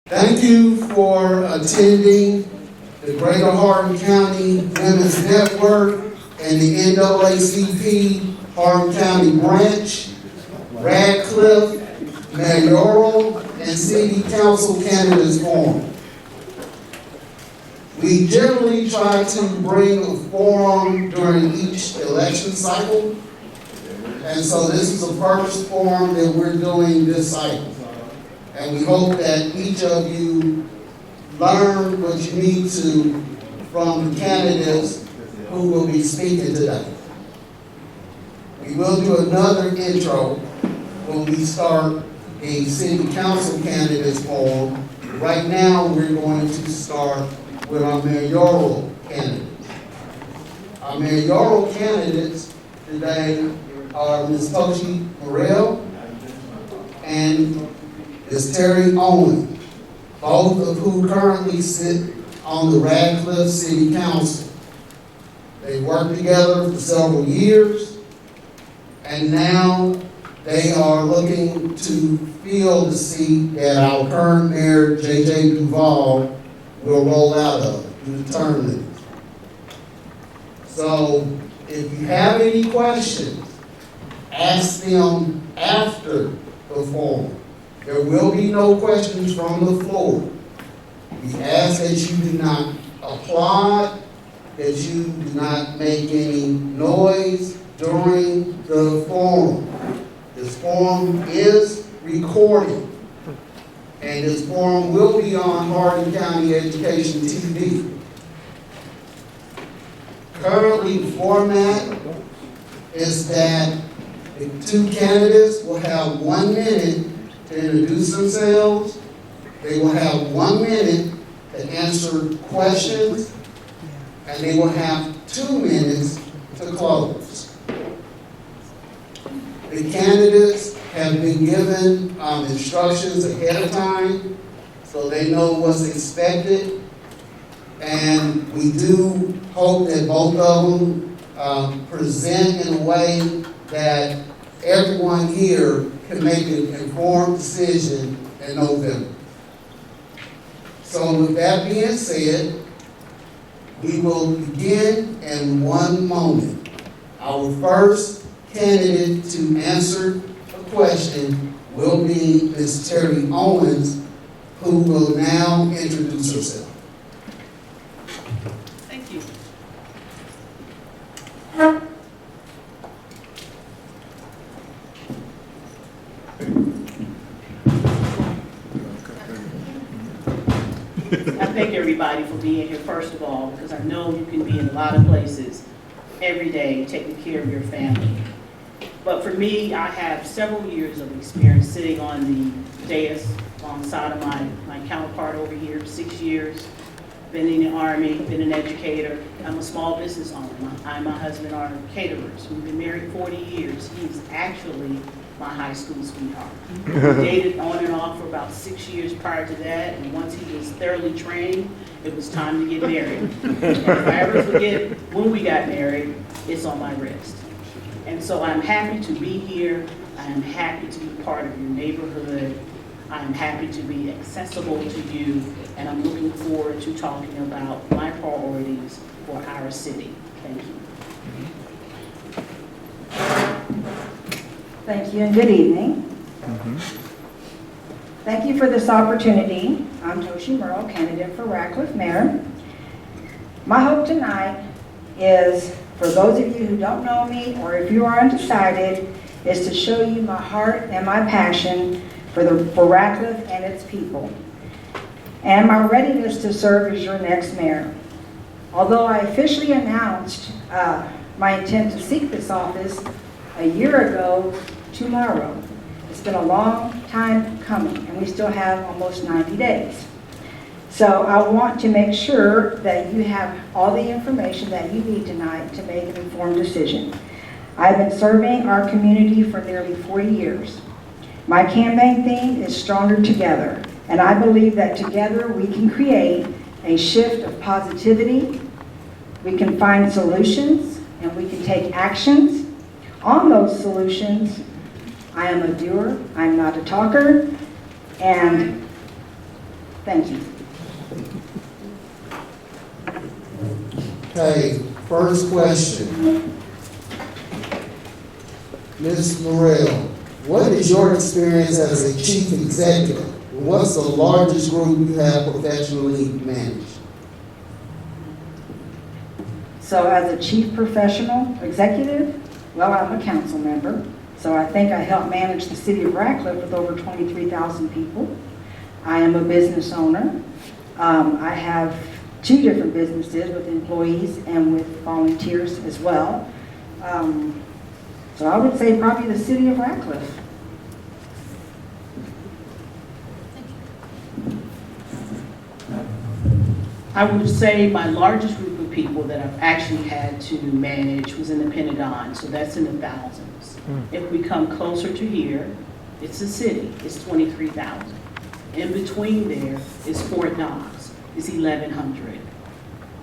Thank you for attending the Greater Hardin County Women's Network and the NAACP Hardin County Branch, Radcliff Mayoral, and City Council Candidates Forum. We generally try to bring a forum during each election cycle, and so this is the first forum that we're doing this cycle. And we hope that each of you learn what you need to from the candidates who will be speaking today. We will do another intro when we start a city council candidates forum. Right now, we're going to start with our mayoral candidates. Our mayoral candidates today are Ms. Murrell and Ms. Terry Owens, both of who currently sit on the Radcliff City Council. They worked together for several years, and now they are looking to fill the seat that our current mayor, J.J. Duval, will roll out of due to term limits. So, if you have any questions, ask them after the forum. There will be no questions from the floor. We ask that you do not applaud, that you do not make any noise during the forum. This forum is recorded, and this forum will be on Hardin County Education TV. Currently, the format is that the two candidates will have 1 minute to introduce themselves. They will have 1 minute to answer questions, and they will have 2 minutes to close. The candidates have been given instructions ahead of time, so they know what's expected, and we do hope that both of them present in a way that everyone here can make an informed decision in November. So with that being said, we will begin in 1 moment. Our first candidate to answer a question will be Ms. Terry Owens, who will now introduce herself. Thank you. I thank everybody for being here, first of all, because I know you can be in a lot of places every day taking care of your family. But for me, I have several years of experience sitting on the dais alongside of my counterpart over here, 6 years. Been in the Army, been an educator. I'm a small business owner. I and my husband are caterers. We've been married 40 years. He's actually my high school sweetheart. We dated on and off for about 6 years prior to that, and once he was thoroughly trained, it was time to get married. And if I ever forget when we got married, it's on my wrist. And so I'm happy to be here. I am happy to be part of your neighborhood. I am happy to be accessible to you, and I'm looking forward to talking about my priorities for our city. Thank you. Thank you and good evening. Thank you for this opportunity. I'm Murrell, candidate for Radcliff Mayor. My hope tonight is, for those of you who don't know me or if you are undecided, is to show you my heart and my passion for Radcliff and its people, and my readiness to serve as your next mayor. Although I officially announced my intent to seek this office a year ago tomorrow, it's been a long time coming, and we still have almost 90 days. So I want to make sure that you have all the information that you need tonight to make an informed decision. I've been serving our community for nearly 40 years. My campaign theme is Stronger Together, and I believe that together we can create a shift of positivity, we can find solutions, and we can take actions on those solutions. I am a doer, I'm not a talker, and Thank you. Okay, first question. Ms. Murrell, what is your experience as a chief executive? What's the largest group you have professionally managed? So as a chief professional executive, well, I'm a council member, so I think I help manage the city of Radcliff with over 23,000 people. I am a business owner. I have 2 different businesses with employees and with volunteers as well. So I would say probably the city of Radcliff. I would say my largest group of people that I've actually had to manage was in the Pentagon, so that's in the thousands. If we come closer to here, it's the city, it's 23,000. In between there is Fort Knox, it's 1,100.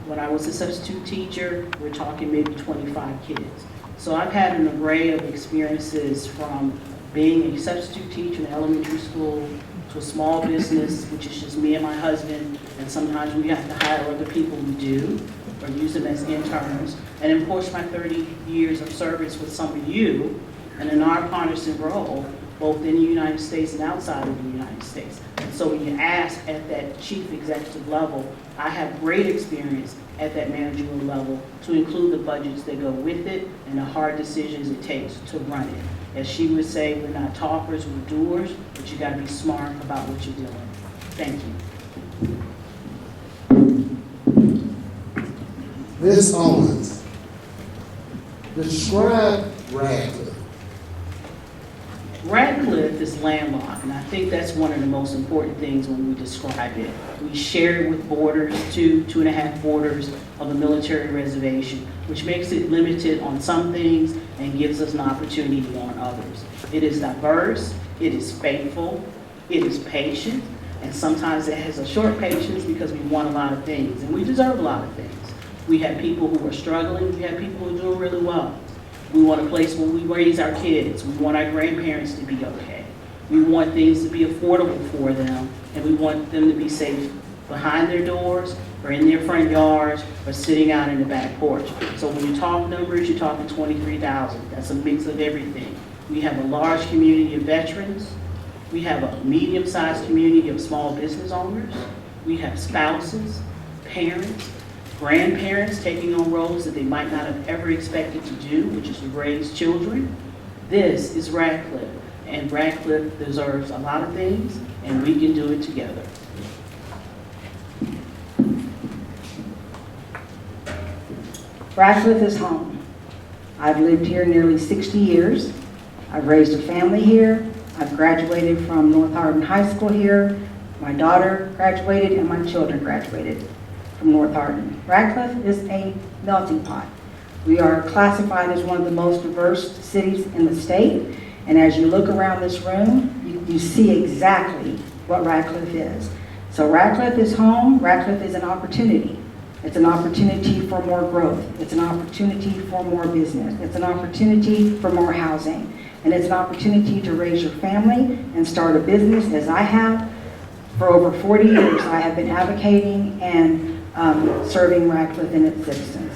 When I was a substitute teacher, we're talking maybe 25 kids. So I've had an array of experiences from being a substitute teacher in elementary school to a small business, which is just me and my husband, and sometimes we have to hire other people who do, or use them as interns. And of course, my 30 years of service with some of you, and in our partisan role, both in the United States and outside of the United States. And so when you ask at that chief executive level, I have great experience at that managerial level to include the budgets that go with it and the hard decisions it takes to run it. As she would say, we're not talkers, we're doers, but you gotta be smart about what you're doing. Thank you. Ms. Owens, describe Radcliff. Radcliff is landlocked, and I think that's one of the most important things when we describe it. We share it with borders, 2.5 borders of a military reservation, which makes it limited on some things and gives us an opportunity on others. It is diverse, it is faithful, it is patient, and sometimes it has a short patience because we want a lot of things, and we deserve a lot of things. We have people who are struggling, we have people who are doing really well. We want a place where we raise our kids. We want our grandparents to be okay. We want things to be affordable for them, and we want them to be safe behind their doors or in their front yards or sitting out in the back porch. So when you talk numbers, you're talking 23,000. That's a mix of everything. We have a large community of veterans. We have a medium-sized community of small business owners. We have spouses, parents, grandparents taking on roles that they might not have ever expected to do, which is to raise children. This is Radcliff, and Radcliff deserves a lot of things, and we can do it together. Radcliff is home. I've lived here nearly 60 years. I've raised a family here. I've graduated from North Hardin High School here. My daughter graduated and my children graduated from North Hardin. Radcliff is a melting pot. We are classified as one of the most diverse cities in the state, and as you look around this room, you see exactly what Radcliff is. So Radcliff is home. Radcliff is an opportunity. It's an opportunity for more growth. It's an opportunity for more business. It's an opportunity for more housing. And it's an opportunity to raise your family and start a business, as I have. For over 40 years, I have been advocating and serving Radcliff and its citizens.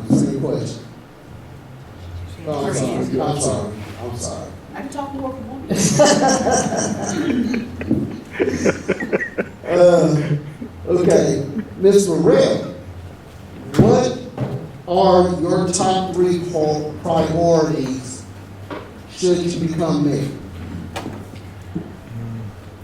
Same question. Oh, I'm sorry. I can talk more for one. Okay, Ms. Murrell, what are your top 3 priorities should you become mayor?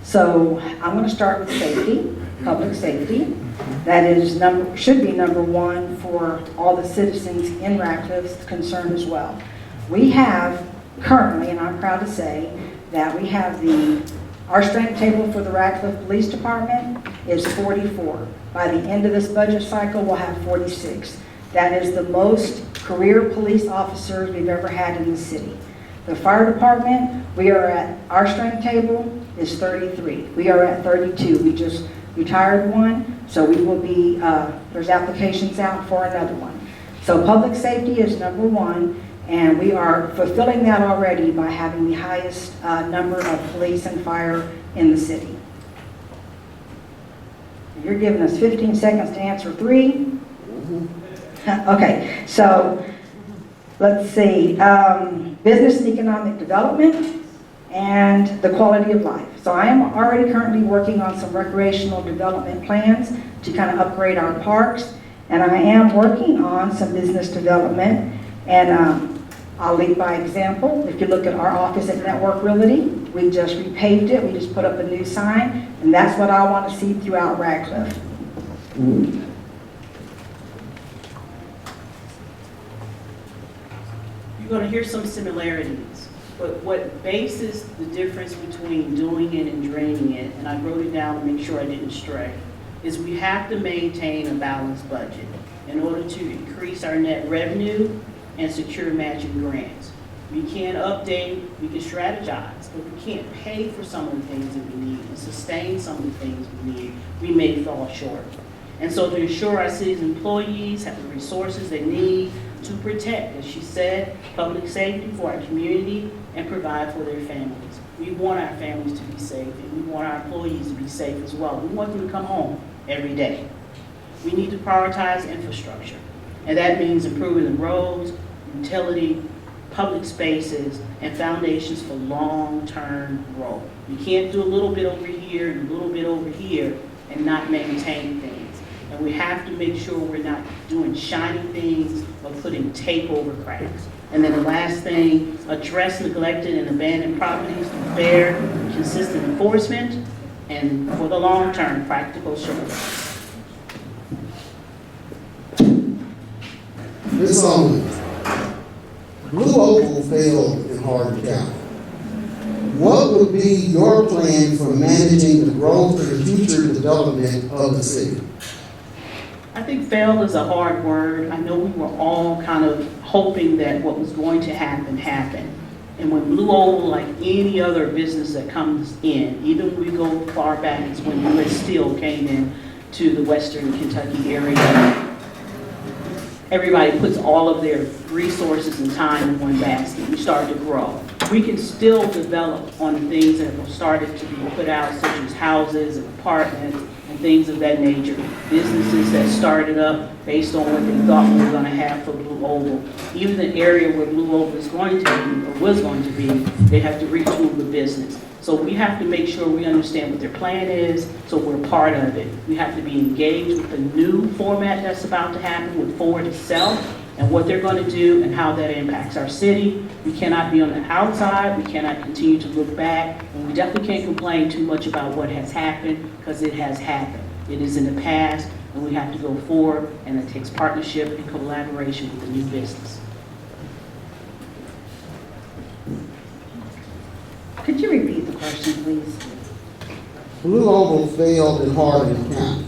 So I'm going to start with safety, public safety. That is should be number 1 for all the citizens in Radcliff's concern as well. We have currently, and I'm proud to say, that we have our strength table for the Radcliff Police Department is 44. By the end of this budget cycle, we'll have 46. That is the most career police officers we've ever had in the city. The fire department, our strength table is 33. We are at 32. We just retired one, so we will be, there's applications out for another one. So public safety is number 1, And we are fulfilling that already by having the highest number of police and fire in the city. You're giving us 15 seconds to answer 3. Okay, so let's see. Business and economic development and the quality of life. So I am already currently working on some recreational development plans to kind of upgrade our parks. And I am working on some business development. And I'll lead by example. If you look at our office at Network Realty, we just repaved it. We just put up a new sign. And that's what I want to see throughout Radcliff. You're going to hear some similarities, but what bases the difference between doing it and draining it, and I wrote it down to make sure I didn't stray, is we have to maintain a balanced budget in order to increase our net revenue and secure matching grants. We can't update, we can strategize, but we can't pay for some of the things that we need and sustain some of the things we need. We may fall short. And so to ensure our city's employees have the resources they need to protect, as she said, public safety for our community and provide for their families. We want our families to be safe, and we want our employees to be safe as well. We want them to come home every day. We need to prioritize infrastructure, and that means improving the roads, utility, public spaces, and foundations for long-term growth. We can't do a little bit over here and a little bit over here and not maintain things. And we have to make sure we're not doing shiny things or putting tape over cracks. And then the last thing, address neglected and abandoned properties through fair, consistent enforcement, and for the long term, practical solutions. Ms. Owens, Blue Oval failed in Hardin County. What would be your plan for managing the growth and future development of the city? I think fail is a hard word. I know we were all kind of hoping that what was going to happen, happened. And when Blue Oval, like any other business that comes in, even when we go far back as when U.S. Steel came in to the Western Kentucky area, everybody puts all of their resources and time in one basket. We start to grow. We can still develop on the things that have started to be put out, such as houses and apartments and things of that nature. Businesses that started up based on what they thought we were going to have for Blue Oval. Even the area where Blue Oval is going to be, or was going to be, they have to retool the business. So we have to make sure we understand what their plan is, so we're part of it. We have to be engaged with the new format that's about to happen with Forward itself, and what they're going to do and how that impacts our city. We cannot be on the outside, we cannot continue to look back, and we definitely can't complain too much about what has happened, because it has happened. It is in the past, and we have to go forward, and it takes partnership and collaboration with the new business. Could you repeat the question, please? Blue Oval failed in Hardin County.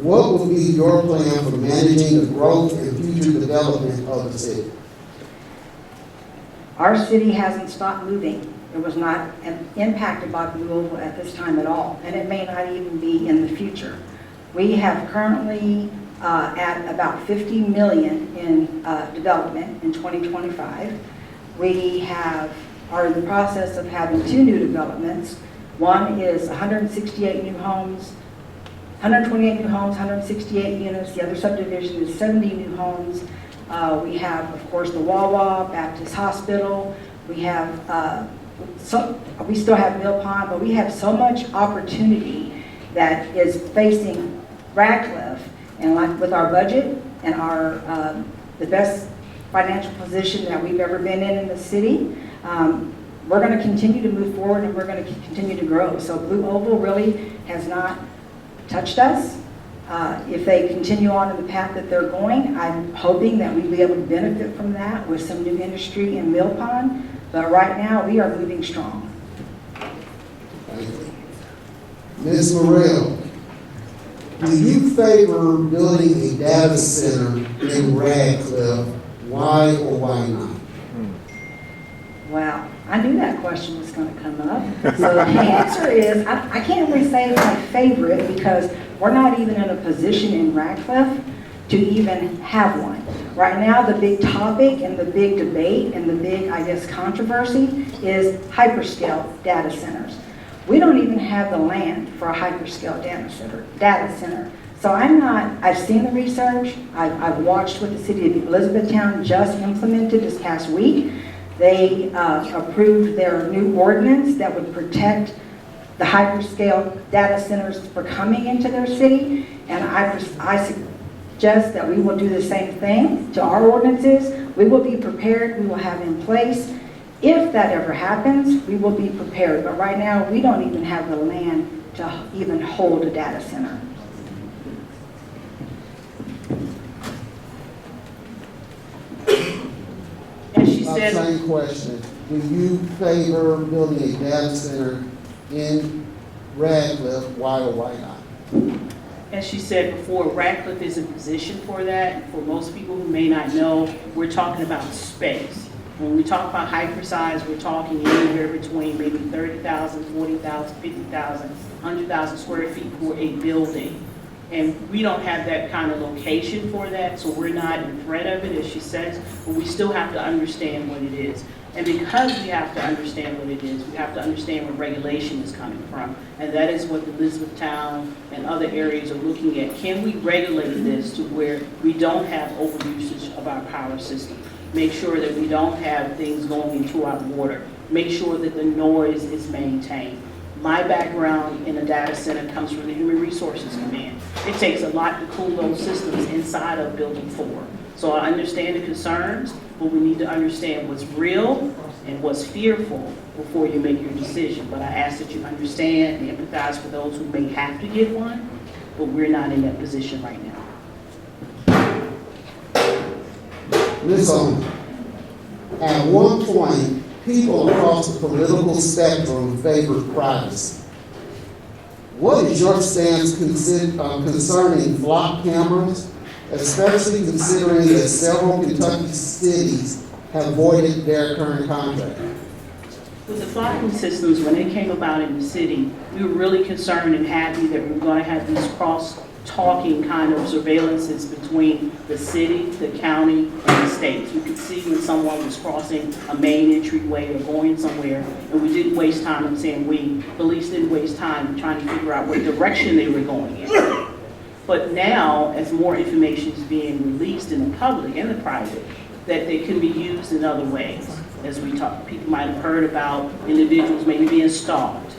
What would be your plan for managing the growth and future development of the city? Our city hasn't stopped moving. It was not impacted by Blue Oval at this time at all, and it may not even be in the future. We have currently at about $50 million in development in 2025. We are in the process of having 2 new developments. One is 168 new homes, 128 new homes, 168 units. The other subdivision is 70 new homes. We have, of course, the Wawa, Baptist Hospital. We have, we still have Mill Pond, but we have so much opportunity that is facing Radcliff, and like with our budget and our the best financial position that we've ever been in the city, we're going to continue to move forward and we're going to continue to grow. So Blue Oval really has not touched us. If they continue on in the path that they're going, I'm hoping that we'll be able to benefit from that with some new industry in Mill Pond. But right now, we are moving strong. Thank you. Ms. Murrell, do you favor building a data center in Radcliff? Why or why not? Wow, I knew that question was going to come up. So the answer is, I can't really say it's my favorite because we're not even in a position in Radcliff to even have one. Right now, the big topic and the big debate and the big, I guess, controversy is hyperscale data centers. We don't even have the land for a hyperscale data center. So I've seen the research, I've watched what the city of Elizabethtown just implemented this past week. They approved their new ordinance that would protect the hyperscale data centers for coming into their city. And I suggest that we will do the same thing to our ordinances. We will be prepared, we will have in place. If that ever happens, we will be prepared. But right now, we don't even have the land to even hold a data center. And she said, Same question. Do you favor building a data center in Radcliff? Why or why not? as she said before, Radcliff is in position for that. For most people who may not know, we're talking about space. When we talk about hypersize, we're talking anywhere between maybe 30,000, 40,000, 50,000, 100,000 square feet for a building. And we don't have that kind of location for that, so we're not in threat of it, as she says, but we still have to understand what it is. And because we have to understand what it is, we have to understand where regulation is coming from. And that is what Elizabethtown and other areas are looking at. Can we regulate this to where we don't have overusage of our power system? Make sure that we don't have things going into our water. Make sure that the noise is maintained. My background in a data center comes from the Human Resources Command. It takes a lot to cool those systems inside of Building 4. So I understand the concerns, but we need to understand what's real and what's fearful before you make your decision. But I ask that you understand and empathize for those who may have to get one, but we're not in that position right now. Ms. Owens, at one point, people across the political spectrum favored privacy. What is your stance concerning flock cameras, especially considering that several Kentucky cities have voided their current contract? With the flocking systems, when they came about in the city, we were really concerned and happy that we were going to have these cross-talking kind of surveillances between the city, the county, and the states. You could see when someone was crossing a main entryway or going somewhere, and we didn't waste time in saying police didn't waste time trying to figure out what direction they were going in. But now, as more information is being released in the public and the private, that they can be used in other ways. As we talk, people might have heard about individuals maybe being stalked,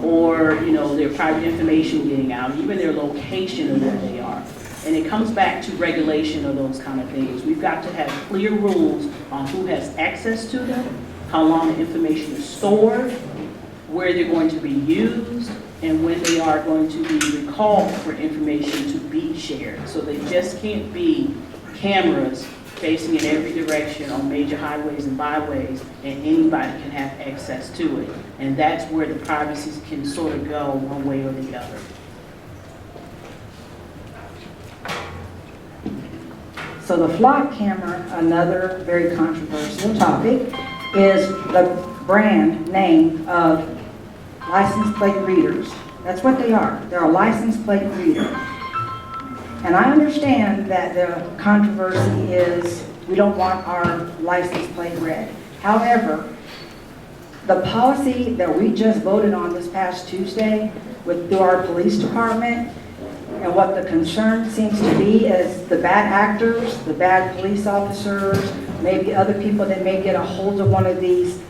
or their private information getting out, even their location of where they are. And it comes back to regulation of those kind of things. We've got to have clear rules on who has access to them, how long the information is stored, where they're going to be used, and when they are going to be recalled for information to be shared. So they just can't be cameras facing in every direction on major highways and byways, and anybody can have access to it. And that's where the privacy can sort of go one way or the other. So the flock camera, another very controversial topic, is the brand name of license plate readers. That's what they are. They're a license plate reader. And I understand that the controversy is we don't want our license plate read. However, the policy that we just voted on this past Tuesday through our police department, and what the concern seems to be is the bad actors, the bad police officers, maybe other people that may get a hold of one of these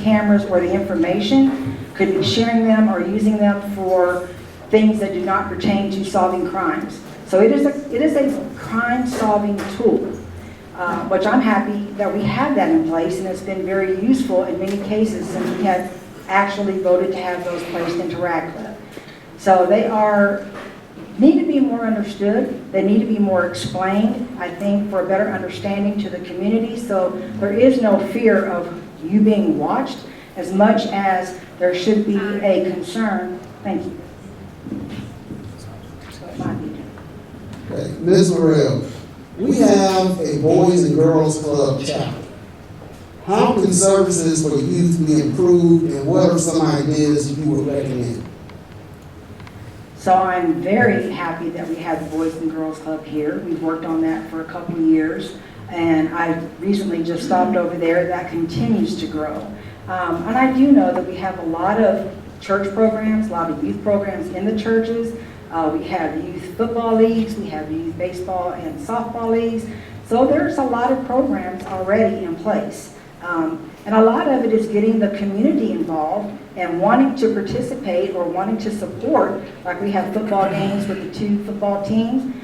cameras or the information, could be sharing them or using them for things that do not pertain to solving crimes. So it is a crime-solving tool, which I'm happy that we have that in place, and it's been very useful in many cases since we had actually voted to have those placed into Radcliff. So they need to be more understood. They need to be more explained, I think, for a better understanding to the community. So there is no fear of you being watched as much as there should be a concern. Thank you. Okay. Ms. Murrell, we have a Boys and Girls Club chapter. How can services for youth be improved, and what are some ideas you would recommend? So I'm very happy that we have the Boys and Girls Club here. We've worked on that for a couple of years, and I recently just stopped over there. That continues to grow. And I do know that we have a lot of church programs, a lot of youth programs in the churches. We have youth football leagues, we have youth baseball and softball leagues. So there's a lot of programs already in place. And a lot of it is getting the community involved and wanting to participate or wanting to support. Like we have football games with the 2 football teams.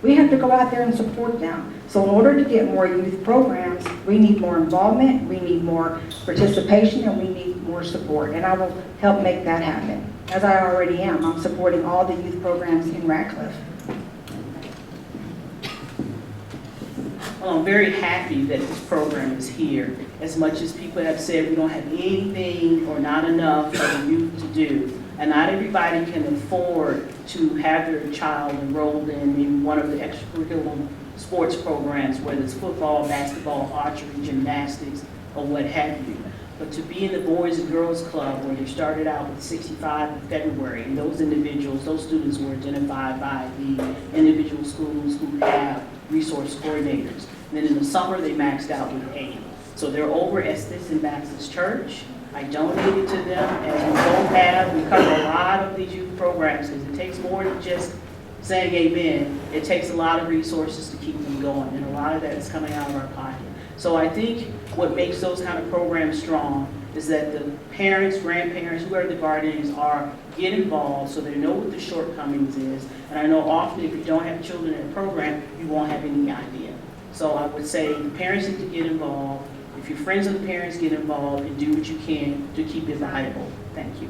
We have to go out there and support them. So in order to get more youth programs, we need more involvement, we need more participation, and we need more support. And I will help make that happen, as I already am. I'm supporting all the youth programs in Radcliff. Well, I'm very happy that this program is here. As much as people have said we don't have anything or not enough for the youth to do, and not everybody can afford to have their child enrolled in one of the extracurricular sports programs, whether it's football, basketball, archery, gymnastics, or what have you. But to be in the Boys and Girls Club, where they started out with 65 in February, and those individuals, those students were identified by the individual schools who have resource coordinators. And then in the summer, they maxed out with 80. So they're over at Stinson Baptist Church. I donated to them, as we both have. We cover a lot of these youth programs, because it takes more than just saying amen. It takes a lot of resources to keep them going, and a lot of that is coming out of our pocket. So I think what makes those kind of programs strong is that the parents, grandparents, whoever the guardians are, get involved so they know what the shortcomings is. And I know often if you don't have children in a program, you won't have any idea. So I would say the parents need to get involved. If you're friends with the parents, get involved and do what you can to keep it viable. Thank you.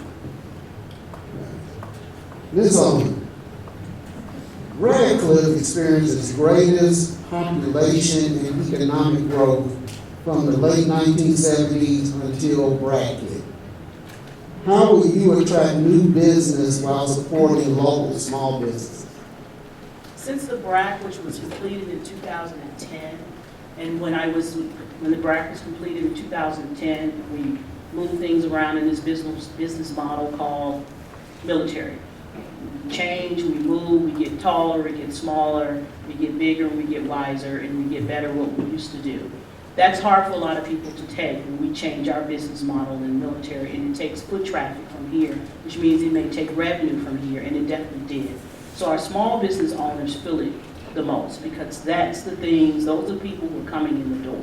Ms. Owens, Radcliff experienced its greatest population and economic growth from the late 1970s until Radcliff. How will you attract new business while supporting local small businesses? Since the BRAC, which was completed in 2010, and when the BRAC was completed in 2010, we moved things around in this business model called military. We change, we move, we get taller, we get smaller, we get bigger, we get wiser, and we get better what we used to do. That's hard for a lot of people to take when we change our business model in the military, and it takes foot traffic from here, which means it may take revenue from here, and it definitely did. So our small business owners feel it the most, because that's the things, those are people who are coming in the door.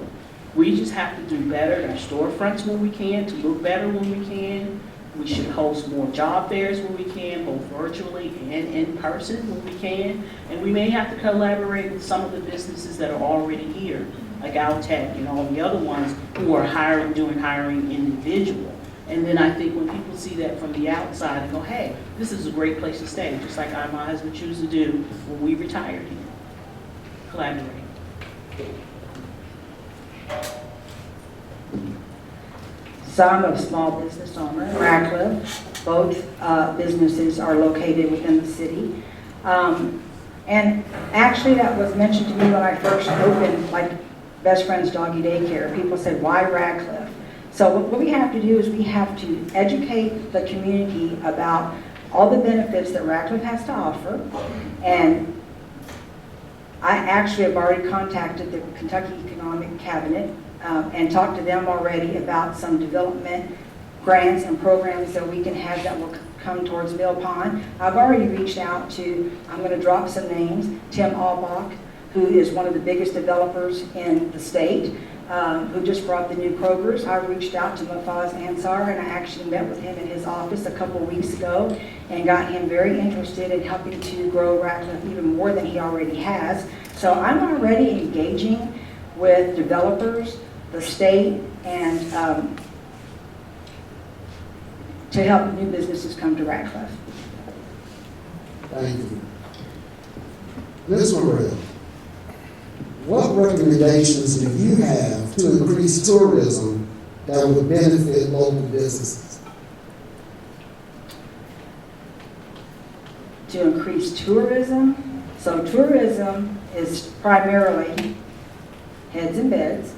We just have to do better at our storefronts when we can, to look better when we can. We should host more job fairs when we can, both virtually and in person when we can. And we may have to collaborate with some of the businesses that are already here, like Altech and all the other ones who are doing hiring individual. And then I think when people see that from the outside and go, hey, this is a great place to stay, just like my husband chose to do when we retired here. Collaborate. So I'm a small business owner in Radcliff. Both businesses are located within the city. And actually that was mentioned to me when I first opened, like, Best Friends Doggy Daycare. People said, why Radcliff? So what we have to do is we have to educate the community about all the benefits that Radcliff has to offer. And I actually have already contacted the Kentucky Economic Cabinet and talked to them already about some development grants and programs that we can have that will come towards Mill Pond. I've already reached out to, I'm going to drop some names, Tim Albach, who is one of the biggest developers in the state, who just brought the new Krogers. I reached out to Mufaz Ansar, and I actually met with him in his office a couple weeks ago and got him very interested in helping to grow Radcliff even more than he already has. So I'm already engaging with developers, the state, and to help new businesses come to Radcliff. Thank you. Ms. Murrell, what recommendations do you have to increase tourism that would benefit local businesses? To increase tourism, so tourism is primarily heads and beds.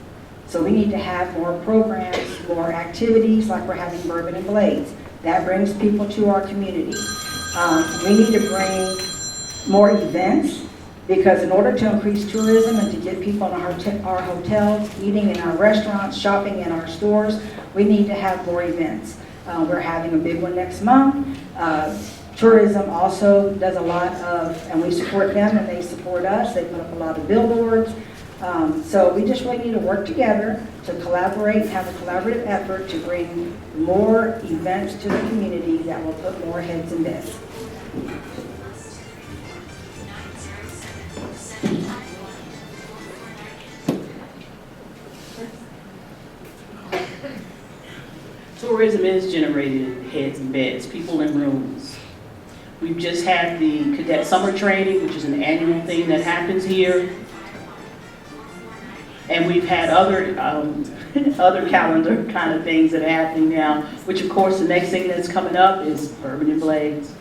So we need to have more programs, more activities, like we're having Bourbon and Blades. That brings people to our community. We need to bring more events, because in order to increase tourism and to get people in our hotels, eating in our restaurants, shopping in our stores, we need to have more events. We're having a big one next month. Tourism also does a lot of, and we support them and they support us. They put up a lot of billboards. So we just really need to work together to collaborate, have a collaborative effort to bring more events to the community that will put more heads in beds. Tourism is generated heads and beds, people in rooms. We've just had the cadet summer training, which is an annual thing that happens here. And we've had other other calendar kind of things that are happening now, which of course the next thing that's coming up is Bourbon and Blades.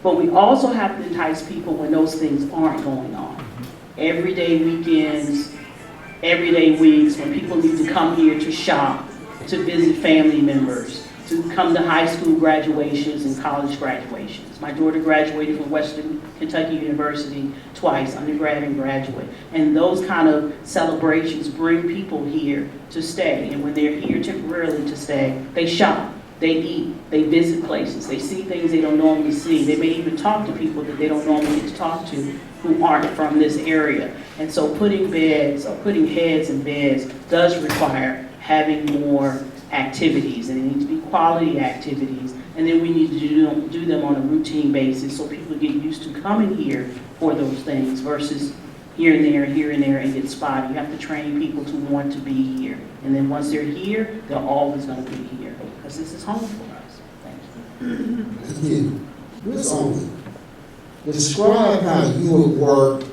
But we also have to entice people when those things aren't going on. Everyday weekends, everyday weeks, when people need to come here to shop, to visit family members, to come to high school graduations and college graduations. My daughter graduated from Western Kentucky University twice, undergrad and graduate. And those kind of celebrations bring people here to stay. And when they're here temporarily to stay, they shop, they eat, they visit places, they see things they don't normally see. They may even talk to people that they don't normally get to talk to who aren't from this area. And so putting beds or putting heads in beds does require having more activities, and it needs to be quality activities, and then we need to do them on a routine basis so people get used to coming here for those things versus here and there, and get spotty. You have to train people to want to be here, and then once they're here, they're always going to be here because this is home for us. Thank you. Thank you. Ms. Owens, describe how you would work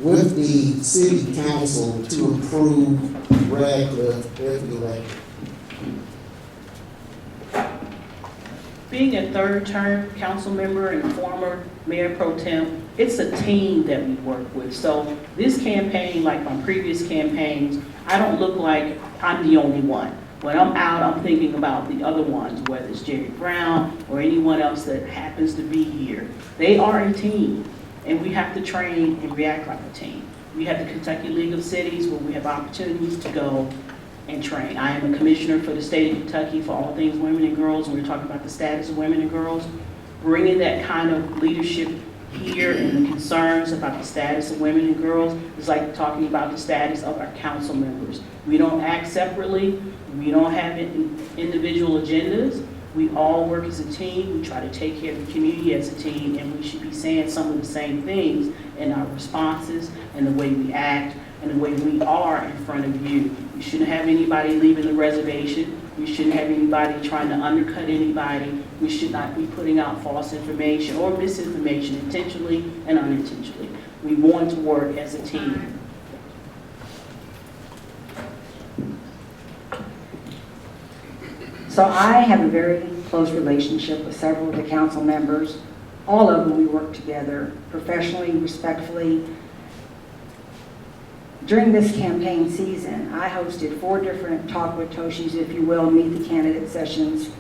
with the city council to improve Radcliff if elected. Being a third-term council member and former mayor pro tem, it's a team that we work with. So this campaign, like my previous campaigns, I don't look like I'm the only one. When I'm out, I'm thinking about the other ones, whether it's Jerry Brown or anyone else that happens to be here. They are a team, and we have to train and react like a team. We have the Kentucky League of Cities where we have opportunities to go and train. I am a commissioner for the state of Kentucky for all things women and girls, and we're talking about the status of women and girls. Bringing that kind of leadership here and the concerns about the status of women and girls is like talking about the status of our council members. We don't act separately. We don't have individual agendas. We all work as a team. We try to take care of the community as a team, and we should be saying some of the same things in our responses and the way we act and the way we are in front of you. We shouldn't have anybody leaving the reservation. We shouldn't have anybody trying to undercut anybody. We should not be putting out false information or misinformation intentionally and unintentionally. We want to work as a team. So I have a very close relationship with several of the council members. All of them we work together professionally, respectfully. During this campaign season, I hosted 4 different Talk with Toshis, if you will, meet the candidate sessions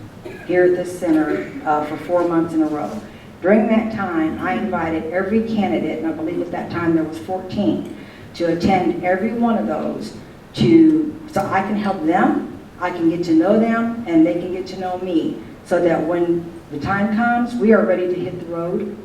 here at this center for 4 months in a row. During that time, I invited every candidate, and I believe at that time there was 14, to attend every one of those so I can help them, I can get to know them, and they can get to know me, so that when the time comes, we are ready to hit the road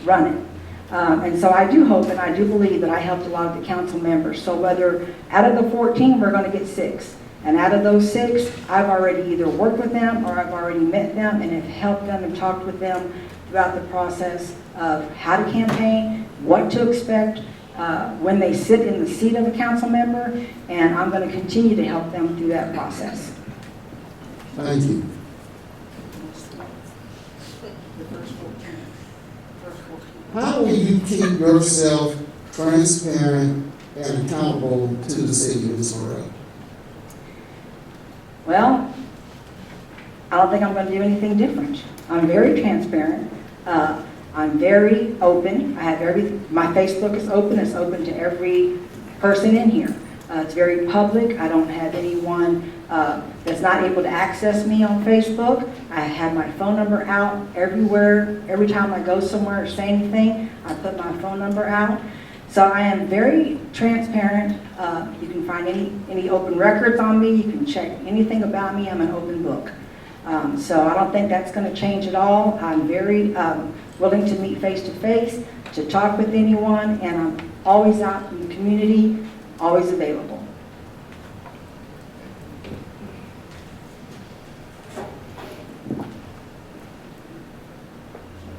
running. And so I do hope and I do believe that I helped a lot of the council members. So whether out of the 14, we're going to get 6. And out of those 6, I've already either worked with them or I've already met them and have helped them and talked with them throughout the process of how to campaign, what to expect when they sit in the seat of a council member, and I'm going to continue to help them through that process. Thank you. How will you keep yourself transparent and accountable to the city of Murrell? Well, I don't think I'm going to do anything different. I'm very transparent. I'm very open. I have my Facebook is open. It's open to every person in here. It's very public. I don't have anyone that's not able to access me on Facebook. I have my phone number out everywhere. Every time I go somewhere or say anything, I put my phone number out. So I am very transparent. You can find any open records on me. You can check anything about me. I'm an open book. So I don't think that's going to change at all. I'm very willing to meet face to face, to talk with anyone, and I'm always out in the community, always available.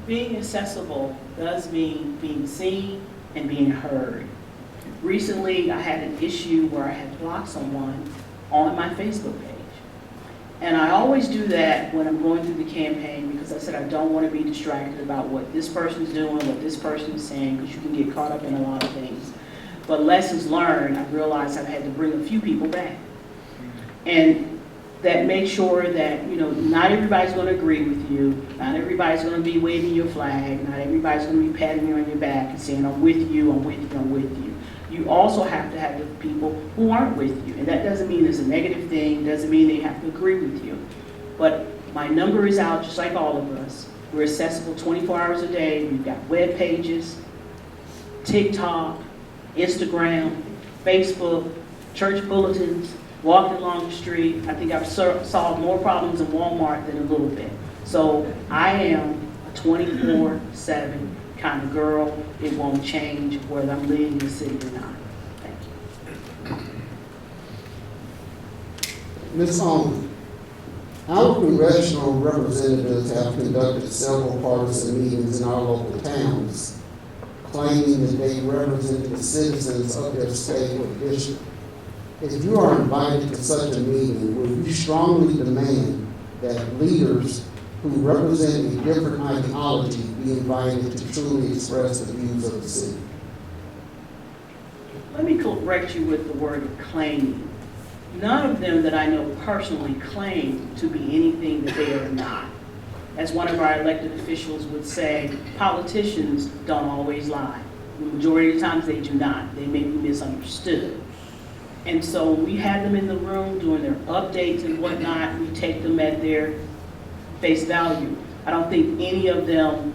Being accessible does mean being seen and being heard. Recently, I had an issue where I had blocked someone on my Facebook page. And I always do that when I'm going through the campaign because I said I don't want to be distracted about what this person's doing, what this person is saying, because you can get caught up in a lot of things. But lessons learned, I realized I've had to bring a few people back. And that make sure that, not everybody's going to agree with you. Not everybody's going to be waving your flag. Not everybody's going to be patting you on your back and saying, I'm with you, I'm with you, I'm with you. You also have to have the people who aren't with you. And that doesn't mean it's a negative thing, doesn't mean they have to agree with you. But my number is out just like all of us. We're accessible 24 hours a day. We've got web pages, TikTok, Instagram, Facebook, church bulletins, walking along the street. I think I've solved more problems in Walmart than a little bit. So I am a 24/7 kind of girl. It won't change whether I'm leaving the city or not. Thank you. Ms. Owens, our congressional representatives have conducted several partisan meetings in our local towns, claiming that they represent the citizens of their state or district. If you are invited to such a meeting, will you strongly demand that leaders who represent a different ideology be invited to truly express the views of the city? Let me correct you with the word claiming. None of them that I know personally claim to be anything that they are not. As one of our elected officials would say, politicians don't always lie. The majority of the times they do not. They may be misunderstood. And so we have them in the room doing their updates and whatnot. We take them at their face value. I don't think any of them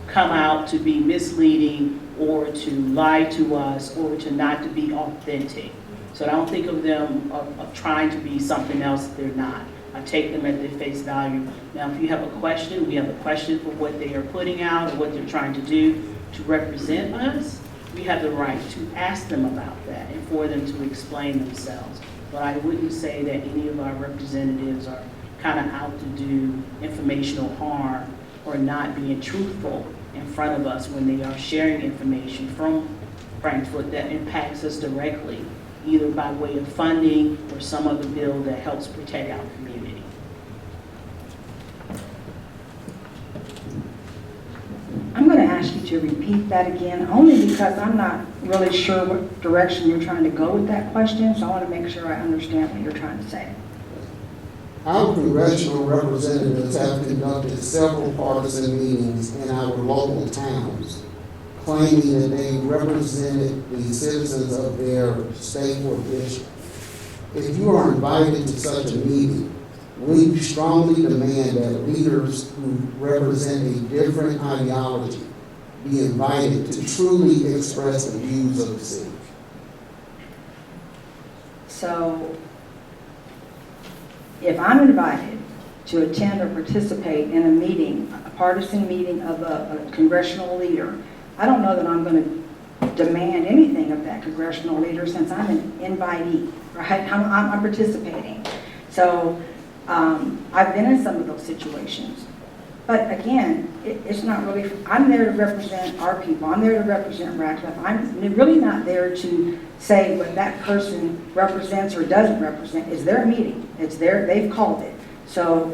come out to be misleading or to lie to us or to not to be authentic. So I don't think of them of trying to be something else that they're not. I take them at their face value. Now, if you have a question, we have a question for what they are putting out or what they're trying to do to represent us. We have the right to ask them about that and for them to explain themselves. But I wouldn't say that any of our representatives are kind of out to do informational harm or not being truthful in front of us when they are sharing information from Frankfurt that impacts us directly, either by way of funding or some other bill that helps protect our community. I'm going to ask you to repeat that again, only because I'm not really sure what direction you're trying to go with that question, so I want to make sure I understand what you're trying to say. Our congressional representatives have conducted several partisan meetings in our local towns, claiming that they represented the citizens of their state or district. If you are invited to such a meeting, we strongly demand that leaders who represent a different ideology be invited to truly express the views of the city. So, if I'm invited to attend or participate in a meeting, a partisan meeting of a congressional leader, I don't know that I'm going to demand anything of that congressional leader since I'm an invitee, right? I'm participating. So I've been in some of those situations. But again, it's not really, I'm there to represent our people. I'm there to represent Radcliff. I'm really not there to say what that person represents or doesn't represent. It's their meeting. It's they've called it. So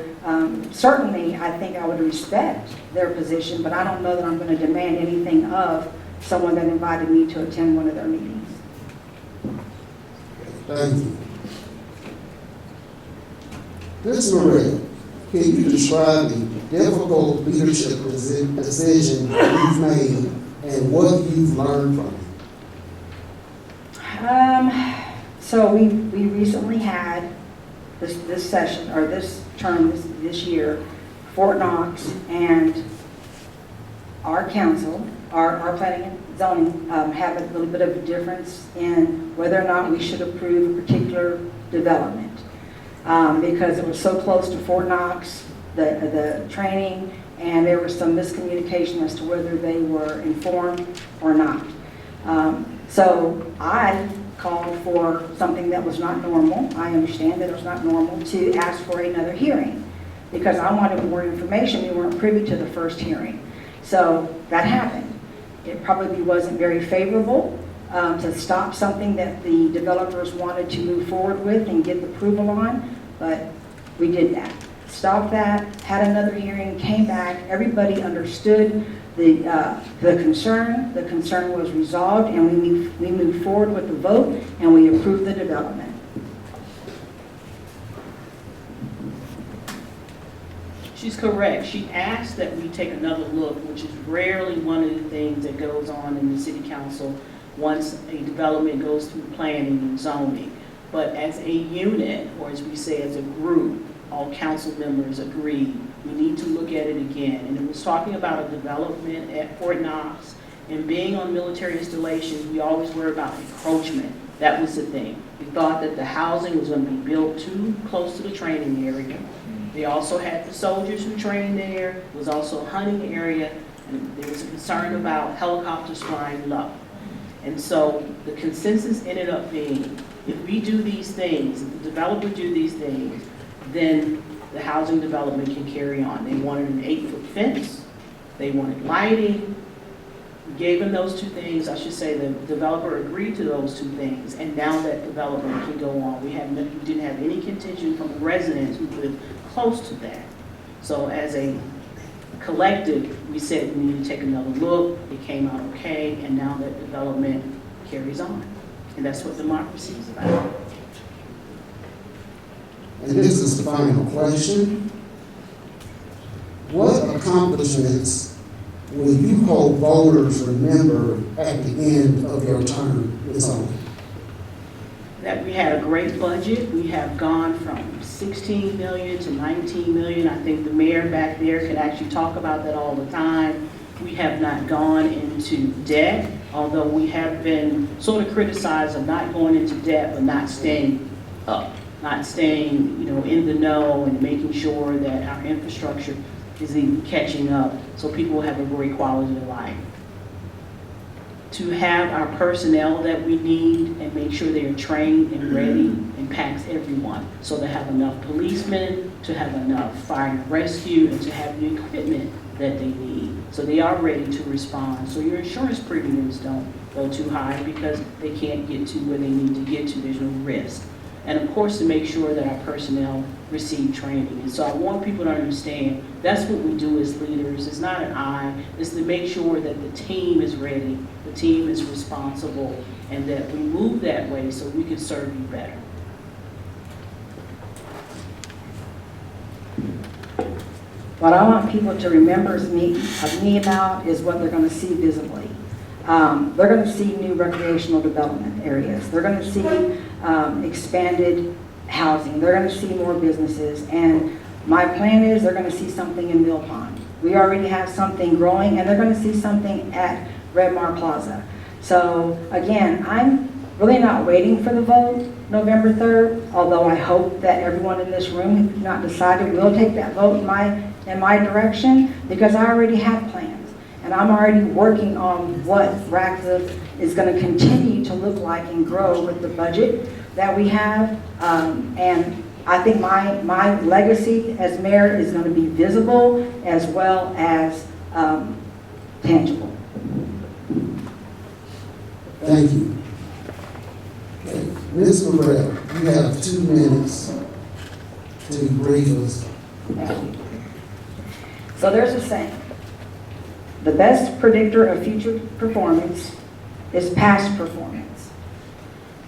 certainly I think I would respect their position, but I don't know that I'm going to demand anything of someone that invited me to attend one of their meetings. Thank you. Ms. Murrell, can you describe the difficult leadership decision you've made and what you've learned from it? So we recently had this session, or this term, this year, Fort Knox and our council, our planning and zoning, have a little bit of a difference in whether or not we should approve a particular development. Because it was so close to Fort Knox, the training, and there was some miscommunication as to whether they were informed or not. So I called for something that was not normal. I understand that it was not normal to ask for another hearing because I wanted more information. We weren't privy to the first hearing. So that happened. It probably wasn't very favorable to stop something that the developers wanted to move forward with and get the approval on, but we did that. Stopped that, had another hearing, came back, everybody understood the concern. The concern was resolved, and we moved forward with the vote, and we approved the development. She's correct. She asked that we take another look, which is rarely one of the things that goes on in the city council once a development goes through planning and zoning. But as a unit, or as we say as a group, all council members agreed we need to look at it again. And it was talking about a development at Fort Knox, and being on military installations, we always worry about encroachment. That was the thing. We thought that the housing was going to be built too close to the training area. They also had the soldiers who trained there. It was also a hunting area, and there was a concern about helicopters flying low. And so the consensus ended up being, if we do these things, if the developer do these things, then the housing development can carry on. They wanted an 8-foot fence. They wanted lighting. We gave them those two things. I should say the developer agreed to those two things, and now that development can go on. We didn't have any contention from the residents who live close to that. So as a collective, we said we need to take another look. It came out okay, and now that development carries on. And that's what democracy is about. And this is the final question. What accomplishments will you hope voters remember at the end of your term as zoning? That we had a great budget. We have gone from 16 million to 19 million. I think the mayor back there can actually talk about that all the time. We have not gone into debt, although we have been sort of criticized of not going into debt but not staying up. Not staying, in the know and making sure that our infrastructure is even catching up so people have a great quality of life. To have our personnel that we need and make sure they are trained and ready impacts everyone. So to have enough policemen, to have enough fire and rescue, and to have the equipment that they need. So they are ready to respond. So your insurance premiums don't go too high because they can't get to where they need to get to. There's no risk. And of course, to make sure that our personnel receive training. And so I want people to understand that's what we do as leaders. It's not an I, it's to make sure that the team is ready, the team is responsible, and that we move that way so we can serve you better. What I want people to remember of me about is what they're going to see visibly. They're going to see new recreational development areas. They're going to see expanded housing. They're going to see more businesses. And my plan is they're going to see something in Mill Pond. We already have something growing, and they're going to see something at Red Mar Plaza. So again, I'm really not waiting for the vote November 3rd, although I hope that everyone in this room, if not decided, will take that vote in my direction, because I already have plans. And I'm already working on what Radcliff is going to continue to look like and grow with the budget that we have. And I think my legacy as mayor is going to be visible as well as tangible. Thank you. Okay. Ms. Murrell, you have 2 minutes to brief us. So there's a saying. The best predictor of future performance is past performance.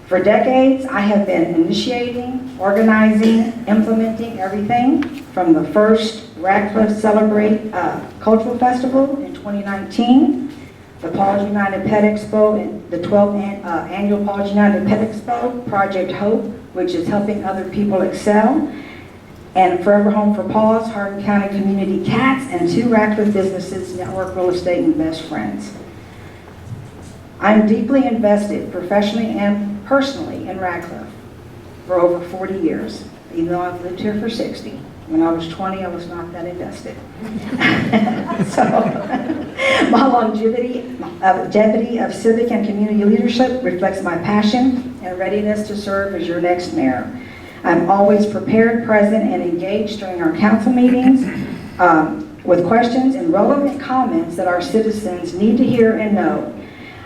For decades, I have been initiating, organizing, implementing everything from the first Radcliff Celebrate Cultural Festival in 2019 the Paws United Pet Expo, and the 12th annual Paws United Pet Expo, Project Hope, which is helping other people excel, and Forever Home for Paws, Hardin County Community Cats, and 2 Radcliff businesses, Network Real Estate and Best Friends. I'm deeply invested professionally and personally in Radcliff for over 40 years, even though I've lived here for 60. When I was 20, I was not that invested. So, my longevity of civic and community leadership reflects my passion and readiness to serve as your next mayor. I'm always prepared, present, and engaged during our council meetings with questions and relevant comments that our citizens need to hear and know.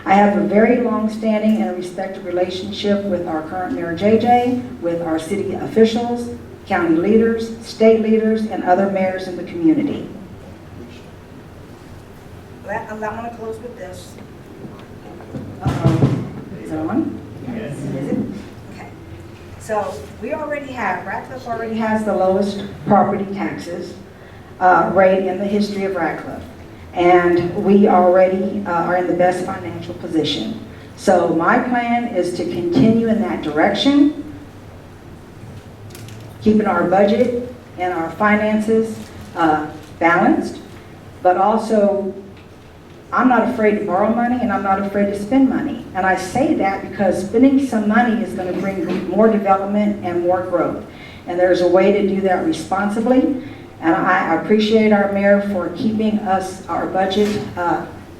I have a very long-standing and respected relationship with our current Mayor JJ, with our city officials, county leaders, state leaders, and other mayors in the community. I'm going to close with this. Is it on? Yes. Is it? Okay. So Radcliff already has the lowest property taxes rate in the history of Radcliff. And we already are in the best financial position. So my plan is to continue in that direction, keeping our budget and our finances balanced, but also I'm not afraid to borrow money and I'm not afraid to spend money. And I say that because spending some money is going to bring more development and more growth. And there's a way to do that responsibly. And I appreciate our mayor for keeping our budget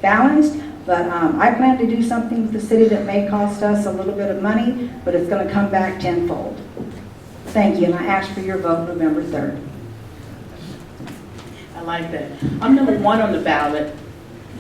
balanced, but I plan to do something with the city that may cost us a little bit of money, but it's going to come back tenfold. Thank you, and I ask for your vote November 3rd. I like that. I'm number 1 on the ballot,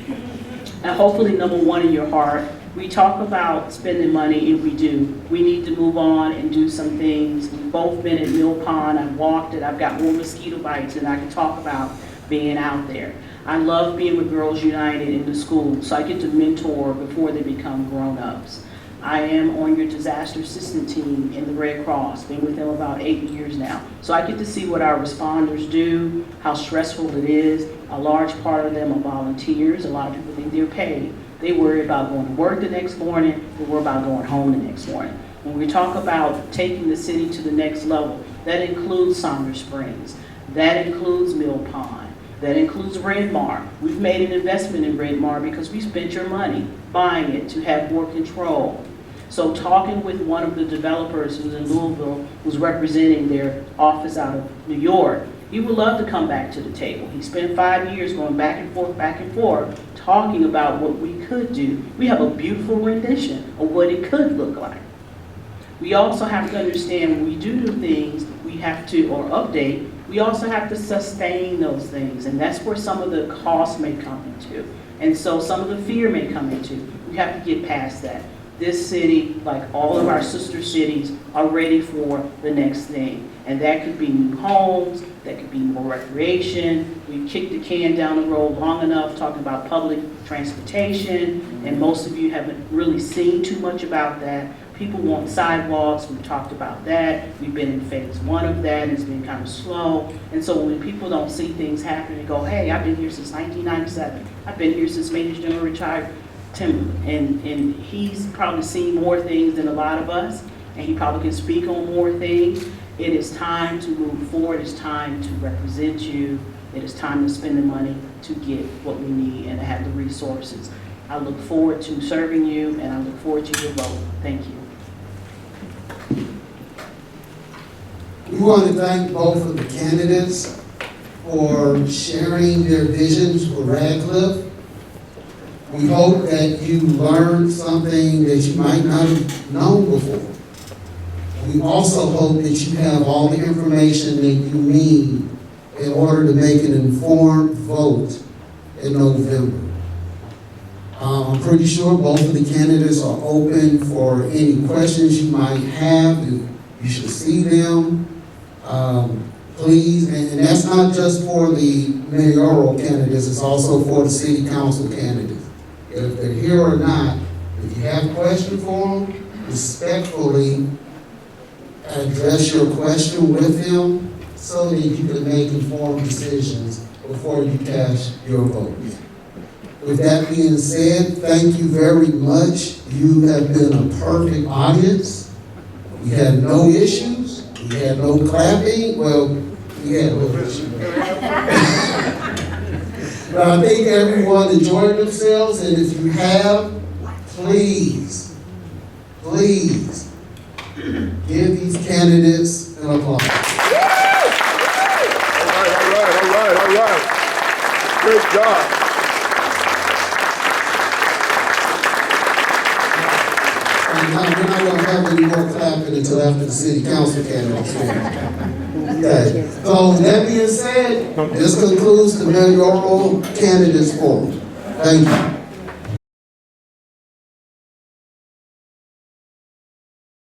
and hopefully number 1 in your heart. We talk about spending money, and we do. We need to move on and do some things. We've both been at Mill Pond. I've walked it. I've got more mosquito bites than I can talk about being out there. I love being with Girls United in the school, so I get to mentor before they become grown-ups. I am on your disaster assistant team in the Red Cross. Been with them about 8 years now. So I get to see what our responders do, how stressful it is. A large part of them are volunteers. A lot of people think they're paid. They worry about going to work the next morning. They worry about going home the next morning. When we talk about taking the city to the next level, that includes Summer Springs. That includes Mill Pond. That includes Red Mar. We've made an investment in Red Mar because we spent your money buying it to have more control. So talking with one of the developers who's in Louisville, who's representing their office out of New York, he would love to come back to the table. He spent 5 years going back and forth, talking about what we could do. We have a beautiful rendition of what it could look like. We also have to understand when we do things, we have to, or update, we also have to sustain those things. And that's where some of the costs may come into. And so some of the fear may come into. We have to get past that. This city, like all of our sister cities, are ready for the next thing. And that could be new homes, that could be more recreation. We've kicked the can down the road long enough talking about public transportation, and most of you haven't really seen too much about that. People want sidewalks, we've talked about that. We've been in phase 1 of that, it's been kind of slow. And so when people don't see things happening and go, hey, I've been here since 1997. I've been here since Major General retired Tim, and he's probably seen more things than a lot of us, and he probably can speak on more things. It is time to move forward. It's time to represent you. It is time to spend the money to get what we need and to have the resources. I look forward to serving you, and I look forward to your vote. Thank you. We want to thank both of the candidates for sharing their visions for Radcliff. We hope that you learned something that you might not have known before. We also hope that you have all the information that you need in order to make an informed vote in November. I'm pretty sure both of the candidates are open for any questions you might have. You should see them. Please, and that's not just for the mayoral candidates, it's also for the city council candidates. If they're here or not, if you have a question for them, respectfully address your question with them so that you can make informed decisions before you cast your vote. With that being said, thank you very much. You have been a perfect audience. We had no issues. We had no clapping. Well, we had no issues. But I think everyone enjoyed themselves, and if you have, please give these candidates an applause. All right. Great job. And we're not going to have any more clapping until after the city council candidates. Okay. So that being said, this concludes the mayoral candidates forum. Thank you.